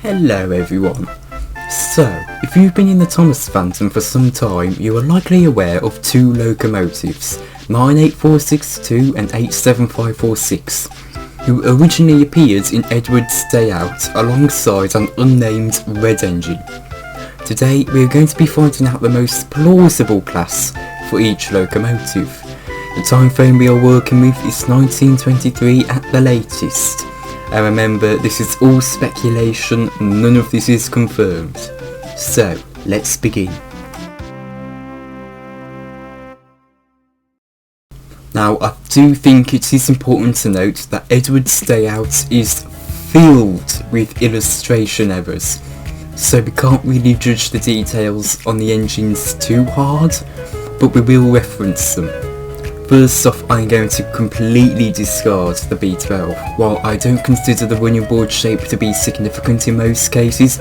Hello everyone. So, if you've been in the Thomas Phantom for some time, you are likely aware of two locomotives, 98462 and 87546, who originally appeared in Edward's Day Out alongside an unnamed red engine. Today we are going to be finding out the most plausible class for each locomotive. The time frame we are working with is 1923 at the latest. And remember, this is all speculation, none of this is confirmed. So, let's begin. Now, I do think it is important to note that Edward's Day Out is filled with illustration errors, so we can't really judge the details on the engines too hard, but we will reference them. First off, I'm going to completely discard the B12. While I don't consider the running board shape to be significant in most cases,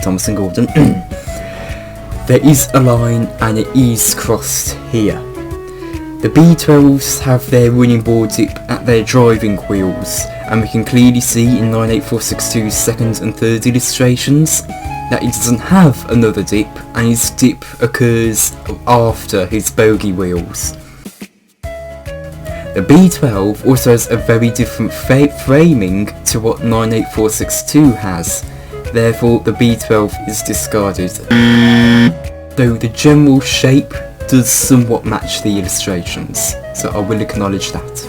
Thomas and Gordon, there is a line and it is crossed here. The B12s have their running board dip at their driving wheels, and we can clearly see in 98462's second and third illustrations that it doesn't have another dip, and his dip occurs after his bogie wheels. The B12 also has a very different framing to what 98462 has, therefore the B12 is discarded, though the general shape does somewhat match the illustrations, so I will acknowledge that.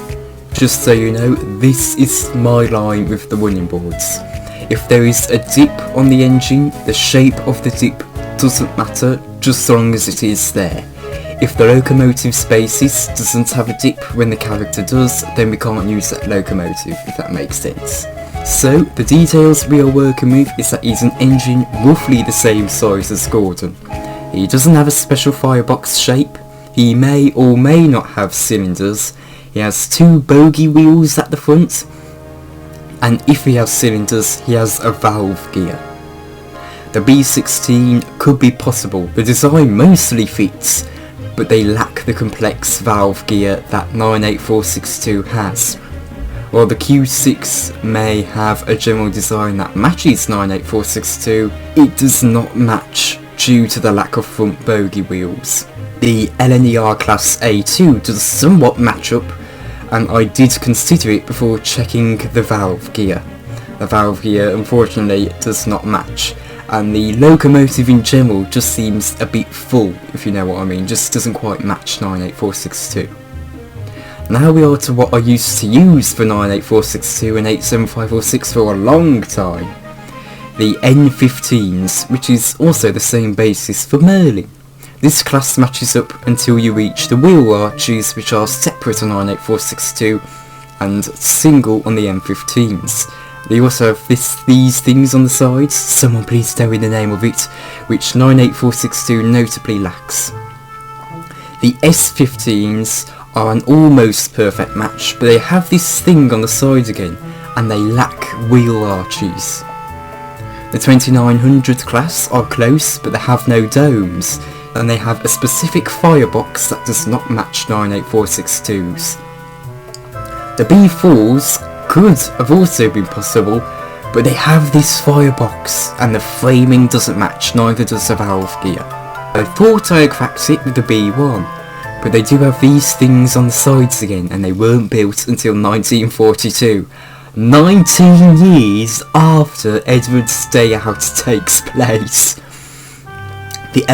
Just so you know, this is my line with the running boards. If there is a dip on the engine, the shape of the dip doesn't matter, just so long as it is there. If the locomotive's basis doesn't have a dip when the character does, then we can't use that locomotive, if that makes sense. So, the details we are working with is that he's an engine roughly the same size as Gordon. He doesn't have a special firebox shape, he may or may not have cylinders, he has two bogie wheels at the front, and if he has cylinders, he has a valve gear. The B16 could be possible, the design mostly fits, but they lack the complex valve gear that 98462 has. While the Q6 may have a general design that matches 98462, it does not match due to the lack of front bogie wheels. The LNER class A2 does somewhat match up, and I did consider it before checking the valve gear. The valve gear unfortunately does not match, and the locomotive in general just seems a bit full, if you know what I mean, just doesn't quite match 98462. Now we are to what I used to use for 98462 and 87546 for a long time. The N15s, which is also the same basis for Merlin. This class matches up until you reach the wheel arches, which are separate on 98462 and single on the M15s. They also have these things on the sides, someone please tell me the name of it, which 98462 notably lacks. The S15s are an almost perfect match, but they have this thing on the sides again, and they lack wheel arches. The 2900 class are close, but they have no domes, and they have a specific firebox that does not match 98462's. The B4s could have also been possible, but they have this firebox and the framing doesn't match, neither does the valve gear. I thought I had cracked it with the B1, but they do have these things on the sides again, and they weren't built until 1942, 19 years after Edward's Day Out takes place. The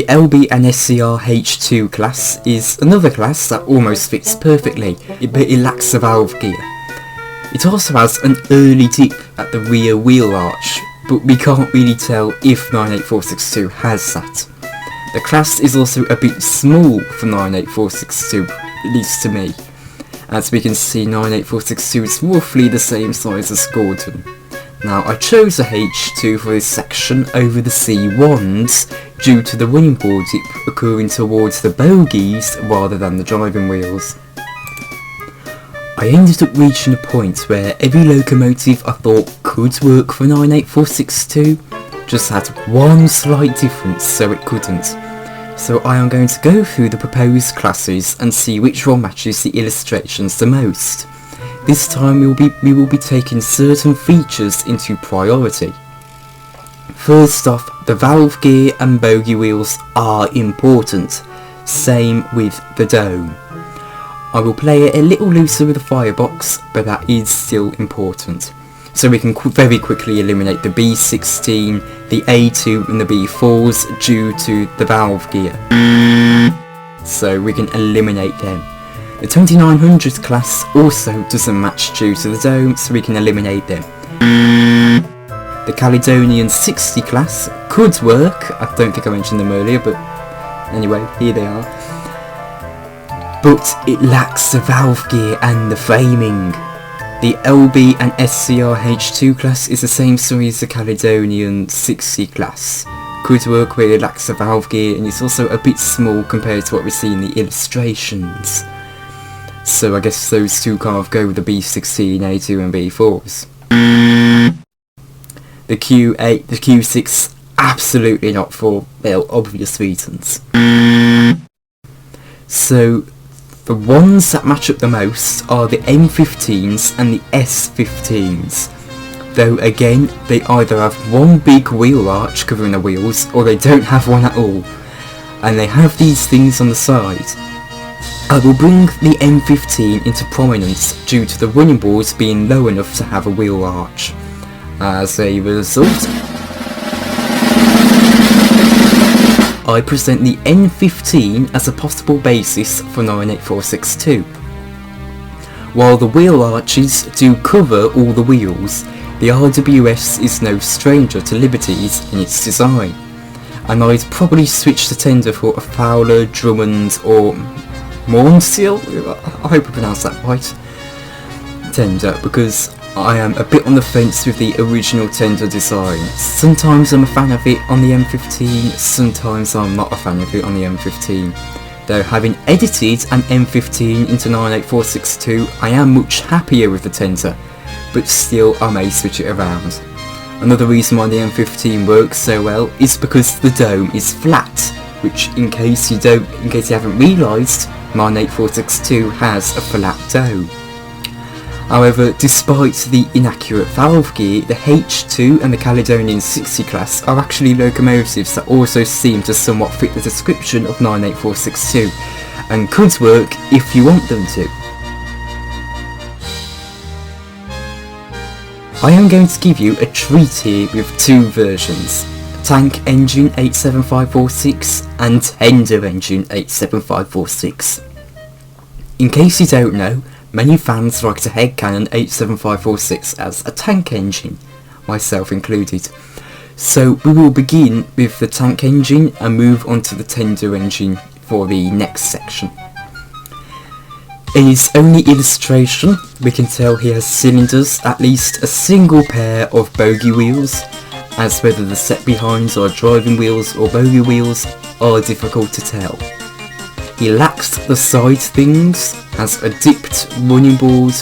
LB and SCR H2 class is another class that almost fits perfectly, but it lacks a valve gear. It also has an early dip at the rear wheel arch, but we can't really tell if 98462 has that. The class is also a bit small for 98462, at least to me. As we can see, 98462 is roughly the same size as Gordon. Now, I chose a H2 for this section over the C1s due to the running board dip occurring towards the bogies rather than the driving wheels. I ended up reaching a point where every locomotive I thought could work for 98462 just had one slight difference, so it couldn't. So I am going to go through the proposed classes and see which one matches the illustrations the most. this time we will be taking certain features into priority. First off, the valve gear and bogey wheels are important, same with the dome. I will play it a little looser with the firebox, but that is still important. So we can very quickly eliminate the B16, the A2 and the B4s due to the valve gear. So we can eliminate them. The 2900 class also doesn't match due to the dome, so we can eliminate them. The Caledonian 60 class could work, I don't think I mentioned them earlier, but anyway, here they are. But it lacks the valve gear and the framing. The LB and SCRH2 class is the same story as the Caledonian 60 class. Could work where it lacks the valve gear, and it's also a bit small compared to what we see in the illustrations. So I guess those two kind of go with the B16, A2 and B4s. The Q8, the Q6, absolutely not for, well, obvious reasons. So the ones that match up the most are the M15s and the S15s. Though again, they either have one big wheel arch covering the wheels, or they don't have one at all. And they have these things on the side. I will bring the M15 into prominence due to the running boards being low enough to have a wheel arch. As a result, I present the N15 as a possible basis for 98462. While the wheel arches do cover all the wheels, the RWS is no stranger to liberties in its design, and I'd probably switch the tender for a Fowler, Drummond or Mornsteel, I hope I pronounced that right, tender, because I am a bit on the fence with the original tender design. Sometimes I'm a fan of it on the M15, sometimes I'm not a fan of it on the M15. Though having edited an M15 into 98462, I am much happier with the tender, but still I may switch it around. Another reason why the M15 works so well is because the dome is flat, which in case you haven't realised, 98462 has a flat dome. However, despite the inaccurate valve gear, the H2 and the Caledonian 60 class are actually locomotives that also seem to somewhat fit the description of 98462, and could work if you want them to. I am going to give you a treat here with two versions, Tank Engine 87546 and Tender Engine 87546. In case you don't know, many fans like to headcanon 87546 as a tank engine, myself included. So we will begin with the tank engine and move on to the tender engine for the next section. In his only illustration, we can tell he has cylinders, at least a single pair of bogey wheels, as whether the set behinds are driving wheels or bogey wheels are difficult to tell. He lacks the side things, has a dipped running board,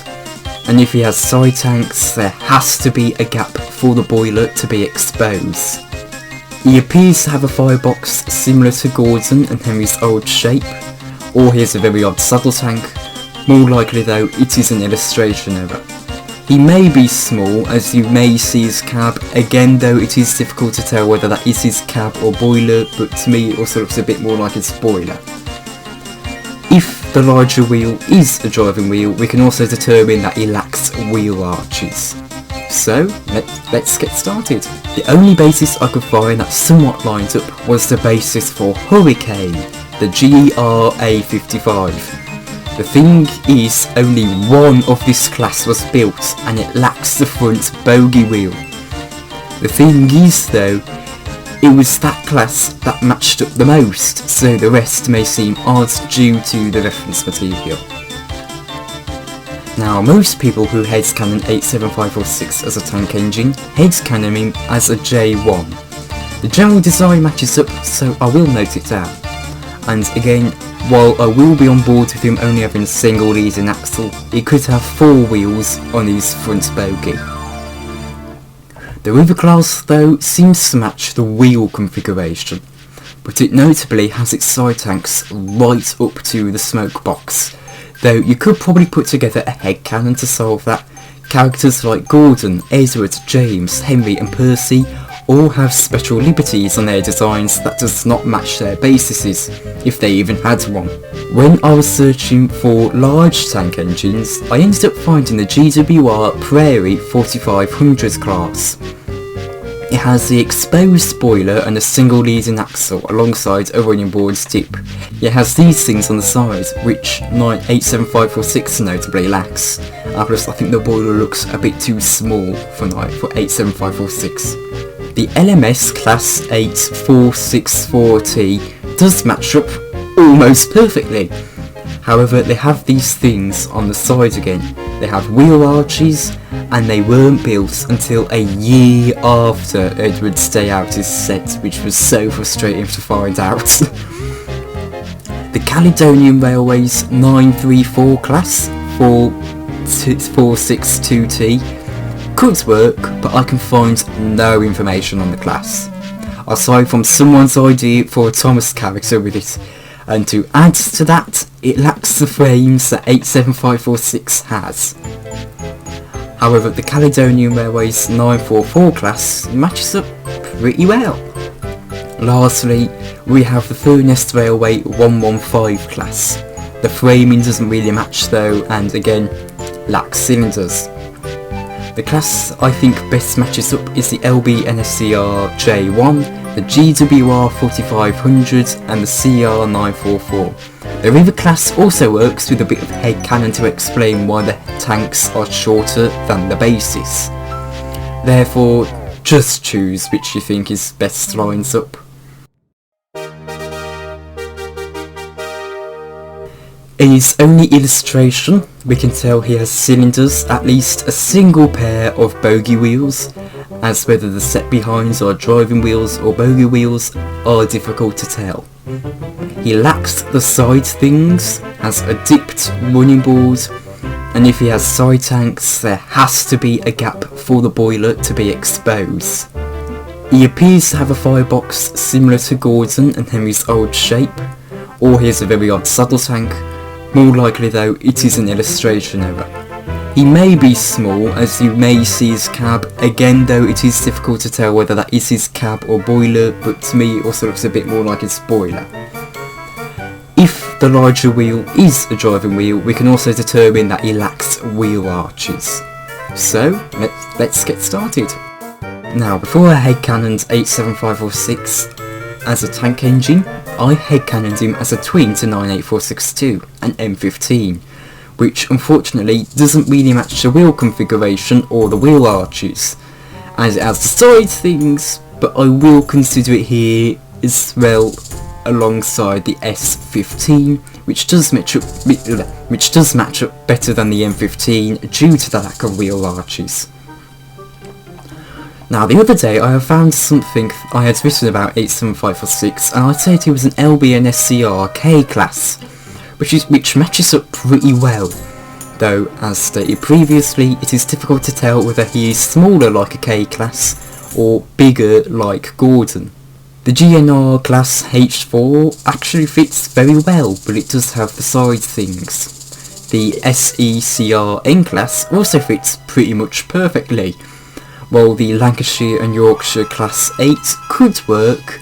and if he has side tanks, there has to be a gap for the boiler to be exposed. He appears to have a firebox similar to Gordon and Henry's old shape, or he has a very odd saddle tank. More likely though, it is an illustration error. He may be small, as you may see his cab, again though it is difficult to tell whether that is his cab or boiler, but to me it also looks a bit more like his boiler. If the larger wheel is a driving wheel, we can also determine that he lacks wheel arches. So, let's get started. The only basis I could find that somewhat lined up was the basis for Hurricane, the GER A55. The thing is, only one of this class was built and it lacks the front bogey wheel. The thing is though, it was that class that matched up the most, so the rest may seem odd due to the reference material. Now, most people who headcanon 87546 as a tank engine headcanon him as a J1. The general design matches up, so I will note it down. And again, while I will be on board with him only having a single leading axle, he could have 4 wheels on his front bogey. The River class though seems to match the wheel configuration, but it notably has its side tanks right up to the smoke box. though you could probably put together a headcanon to solve that. Characters like Gordon, Edward, James, Henry and Percy all have special liberties on their designs that does not match their bases, if they even had one. When I was searching for large tank engines, I ended up finding the GWR Prairie 4500 class. It has the exposed spoiler and a single leading axle alongside a running board tip. It has these things on the side, which 87546 notably lacks. And plus I think the boiler looks a bit too small for 87546. The LMS Class 8464T does match up almost perfectly. However, they have these things on the side again. They have wheel arches, and they weren't built until a year after Edward's Day Out is set, which was so frustrating to find out. The Caledonian Railways 934 class 462T could work, but I can find no information on the class, aside from someone's idea for a Thomas character with it. And to add to that, it lacks the frames that 87546 has. However, the Caledonian Railways 944 class matches up pretty well. Lastly, we have the Furness Railway 115 class. The framing doesn't really match though, and again, lacks cylinders. The class I think best matches up is the LB NSCR J1, the GWR 4500 and the CR 944. The River class also works with a bit of headcanon to explain why the tanks are shorter than the bases. Therefore, just choose which you think is best lines up. In his only illustration, we can tell he has cylinders, at least a single pair of bogie wheels, as whether the set behinds are driving wheels or bogie wheels are difficult to tell. He lacks the side things, has a dipped running board, and if he has side tanks, there has to be a gap for the boiler to be exposed. He appears to have a firebox similar to Gordon and Henry's old shape, or he has a very odd saddle tank. More likely though, it is an illustration error. He may be small, as you may see his cab, again though it is difficult to tell whether that is his cab or boiler, but to me it also looks a bit more like his boiler. If the larger wheel is a driving wheel, we can also determine that he lacks wheel arches. So, let's get started. Now, before I headcanoned 87546 as a tank engine, I headcanoned him as a twin to 98462, an M15, which unfortunately doesn't really match the wheel configuration or the wheel arches, as it has the side things, but I will consider it here as well alongside the S15, which does match up better than the M15 due to the lack of wheel arches. Now, the other day I have found something I had written about 87546, and I'd say it was an LBNSCR K class, which matches up pretty well, though as stated previously, it is difficult to tell whether he is smaller like a K class or bigger like Gordon. The GNR class H4 actually fits very well, but it does have the side things. The SECR N class also fits pretty much perfectly, while the Lancashire and Yorkshire Class 8 could work.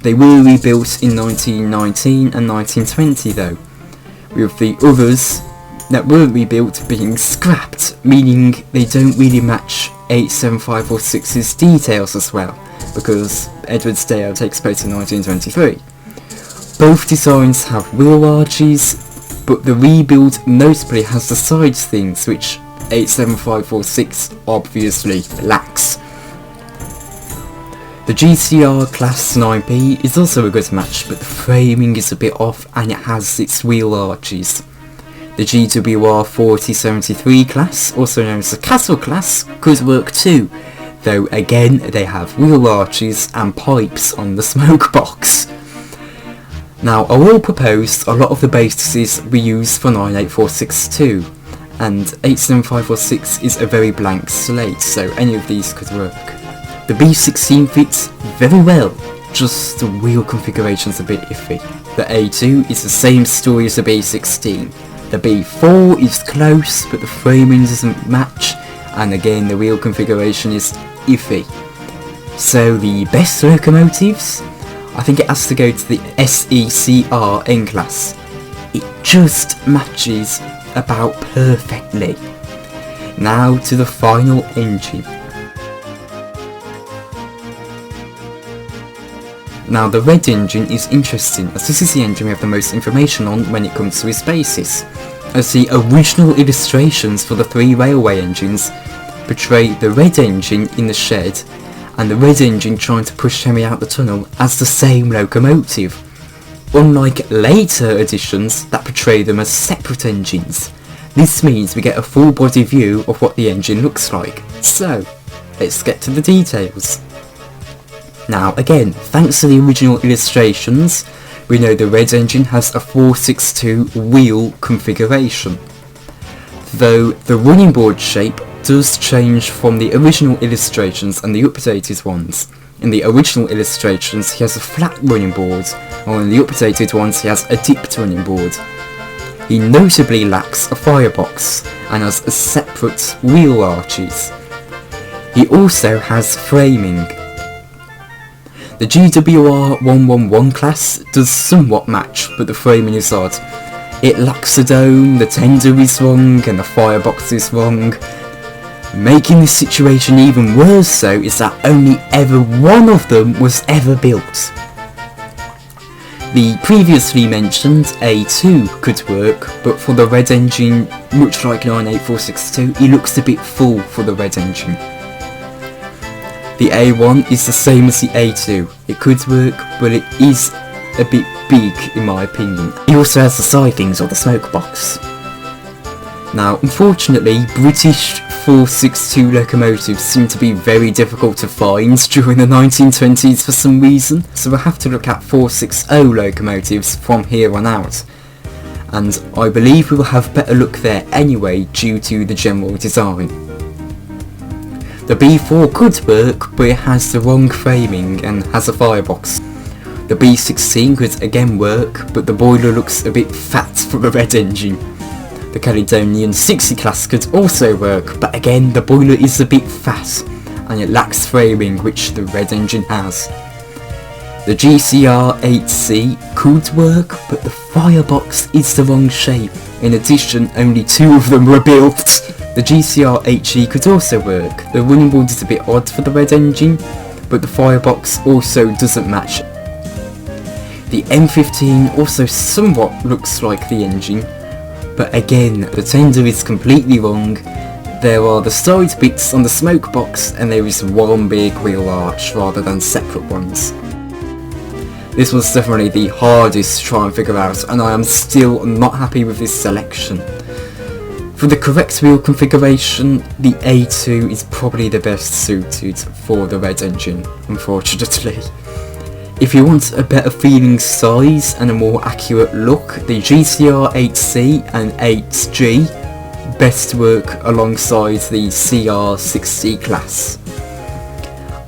They were rebuilt in 1919 and 1920 though, with the others that weren't rebuilt being scrapped, meaning they don't really match 87546's details as well, because Edward's Day Out takes place in 1923. Both designs have wheel arches, but the rebuild notably has the side things which 87546 obviously lacks. The GCR Class 9P is also a good match, but the framing is a bit off and it has its wheel arches. The GWR 4073 class, also known as the Castle class, could work too, though again they have wheel arches and pipes on the smoke box. Now, I will propose a lot of the bases we use for 98462, and 87546 is a very blank slate, so any of these could work. The B16 fits very well, just the wheel configuration's a bit iffy. The A2 is the same story as the B16, The B4 is close, but the framing doesn't match, and again the wheel configuration is iffy. So the best locomotives? I think it has to go to the SECR N-Class. It just matches about perfectly. Now to the final engine. Now the red engine is interesting, as this is the engine we have the most information on when it comes to its basis, as the original illustrations for the 3 railway engines portray the red engine in the shed and the red engine trying to push Henry out the tunnel as the same locomotive, unlike later editions that portray them as separate engines. This means we get a full body view of what the engine looks like. So, let's get to the details. Now again, thanks to the original illustrations, we know the red engine has a 462 wheel configuration, though the running board shape does change from the original illustrations and the updated ones. In the original illustrations he has a flat running board, while in the updated ones he has a dipped running board. He notably lacks a firebox and has a separate wheel arches. He also has framing. The GWR 111 class does somewhat match, but the framing is odd. It lacks a dome, the tender is wrong, and the firebox is wrong. Making this situation even worse though is that only ever one of them was ever built. The previously mentioned A2 could work, but for the red engine, much like 98462, it looks a bit full for the red engine. The A1 is the same as the A2. It could work, but it is a bit big in my opinion. It also has the sidings or the smoke box. Now, unfortunately, British 462 locomotives seem to be very difficult to find during the 1920s for some reason, so we'll have to look at 460 locomotives from here on out. And I believe we will have better luck there anyway due to the general design. The B4 could work, but it has the wrong framing and has a firebox. The B16 could again work, but the boiler looks a bit fat for the red engine. The Caledonian 60 class could also work, but again the boiler is a bit fat and it lacks framing, which the red engine has. The GCR 8C could work, but the firebox is the wrong shape. In addition, only 2 of them were built. The GCR HE could also work. The running board is a bit odd for the red engine, but the firebox also doesn't match. The M15 also somewhat looks like the engine, but again the tender is completely wrong. There are the side bits on the smoke box and there is one big wheel arch rather than separate ones. This was definitely the hardest to try and figure out, and I am still not happy with this selection. For the correct wheel configuration, the A2 is probably the best suited for the red engine, unfortunately. If you want a better feeling size and a more accurate look, the GCR 8C and 8G best work alongside the CR60 class.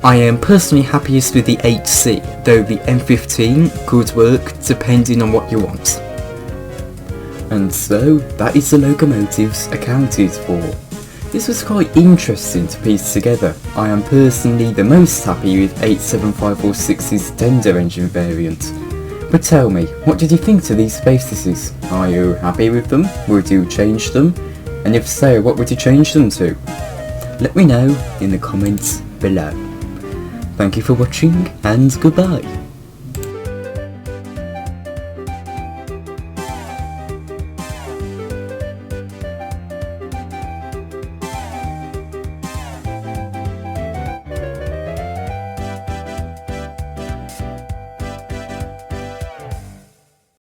I am personally happiest with the 8C, though the M15 could work depending on what you want. And so, that is the locomotives accounted for. This was quite interesting to piece together. I am personally the most happy with 87546's tender engine variant. But tell me, what did you think to these bases? Are you happy with them? Would you change them? And if so, what would you change them to? Let me know in the comments below. Thank you for watching, and goodbye.